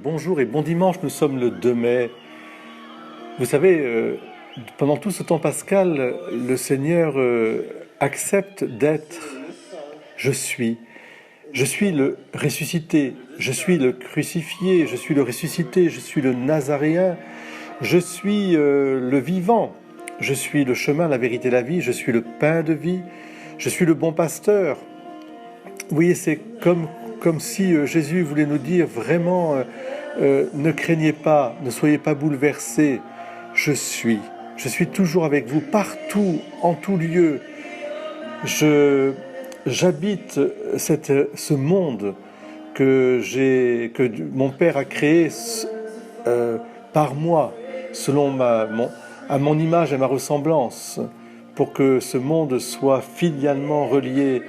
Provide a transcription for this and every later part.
bonjour et bon dimanche, nous sommes le 2 mai. Vous savez, pendant tout ce temps pascal, le Seigneur accepte d'être je suis. Je suis le ressuscité, je suis le crucifié, je suis le ressuscité, je suis le Nazaréen, je suis le vivant, je suis le chemin, la vérité, la vie, je suis le pain de vie, je suis le bon pasteur. Vous voyez, c'est comme si Jésus voulait nous dire vraiment, ne craignez pas, ne soyez pas bouleversés, je suis toujours avec vous, partout, en tout lieu. J'habite ce monde que mon Père a créé par moi, selon à mon image et ma ressemblance, pour que ce monde soit filialement relié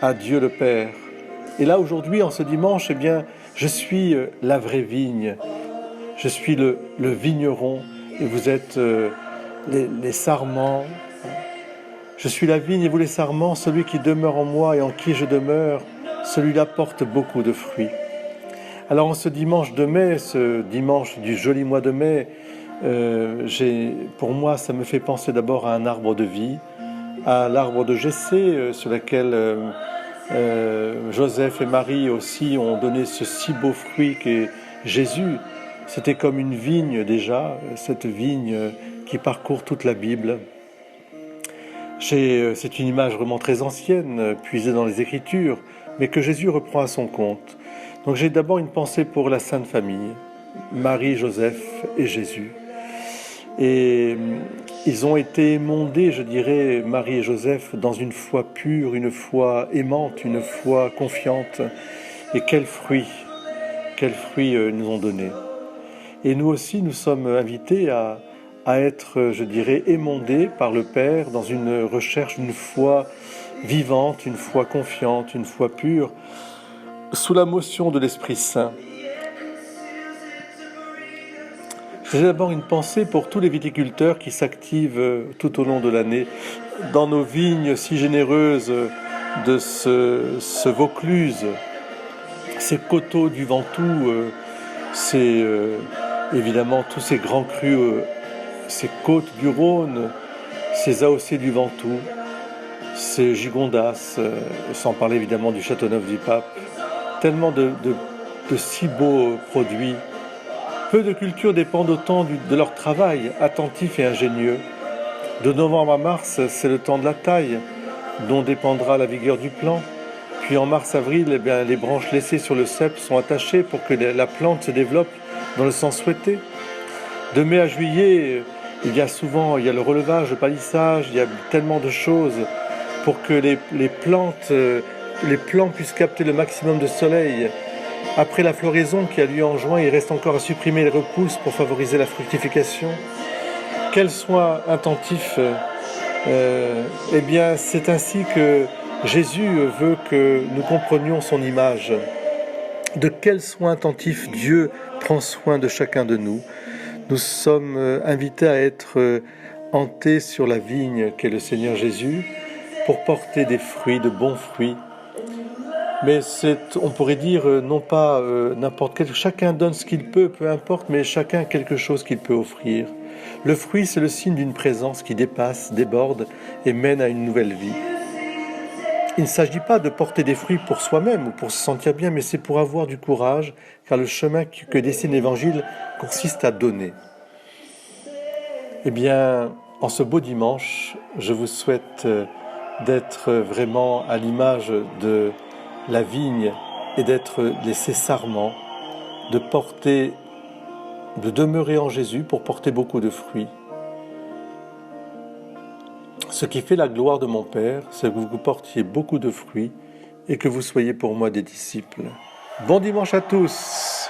à Dieu le Père. Et là, aujourd'hui, en ce dimanche, eh bien, je suis la vraie vigne. Je suis le vigneron et vous êtes les sarments. Je suis la vigne et vous les sarments, celui qui demeure en moi et en qui je demeure, celui-là porte beaucoup de fruits. Alors en ce dimanche de mai, ce dimanche du joli mois de mai, pour moi ça me fait penser d'abord à un arbre de vie, à l'arbre de Jessé sur lequel Joseph et Marie aussi ont donné ce si beau fruit qu'est Jésus. C'était comme une vigne déjà, cette vigne qui parcourt toute la Bible. C'est une image vraiment très ancienne, puisée dans les Écritures, mais que Jésus reprend à son compte. Donc j'ai d'abord une pensée pour la Sainte Famille, Marie, Joseph et Jésus. Et ils ont été émondés, je dirais, Marie et Joseph, dans une foi pure, une foi aimante, une foi confiante. Et quels fruits ils nous ont donnés. Et nous aussi, nous sommes invités à être, je dirais, émondés par le Père dans une recherche d'une foi vivante, une foi confiante, une foi pure, sous la motion de l'Esprit Saint. J'ai d'abord une pensée pour tous les viticulteurs qui s'activent tout au long de l'année dans nos vignes si généreuses de ce Vaucluse, ces coteaux du Ventoux, évidemment tous ces grands crus, ces côtes du Rhône, ces AOC du Ventoux, ces Gigondas, sans parler évidemment du Châteauneuf du Pape. Tellement de si beaux produits. Peu de cultures dépendent autant de leur travail, attentif et ingénieux. De novembre à mars, c'est le temps de la taille, dont dépendra la vigueur du plant. Puis en mars-avril, les branches laissées sur le cep sont attachées pour que la plante se développe dans le sens souhaité. De mai à juillet, il y a le relevage, le palissage, il y a tellement de choses pour que les plants puissent capter le maximum de soleil. Après la floraison qui a lieu en juin, il reste encore à supprimer les repousses pour favoriser la fructification. Quels soins attentifs, eh bien c'est ainsi que Jésus veut que nous comprenions son image. De quels soins attentifs Dieu prend soin de chacun de nous. Nous sommes invités à être hantés sur la vigne qu'est le Seigneur Jésus pour porter des fruits, de bons fruits. Mais on pourrait dire non pas n'importe quel, chacun donne ce qu'il peut, peu importe, mais chacun a quelque chose qu'il peut offrir. Le fruit, c'est le signe d'une présence qui dépasse, déborde et mène à une nouvelle vie. Il ne s'agit pas de porter des fruits pour soi-même ou pour se sentir bien, mais c'est pour avoir du courage, car le chemin que dessine l'Évangile consiste à donner. Eh bien, en ce beau dimanche, je vous souhaite d'être vraiment à l'image de la vigne et d'être ces sarments, de demeurer en Jésus pour porter beaucoup de fruits. Ce qui fait la gloire de mon Père, c'est que vous portiez beaucoup de fruits et que vous soyez pour moi des disciples. Bon dimanche à tous!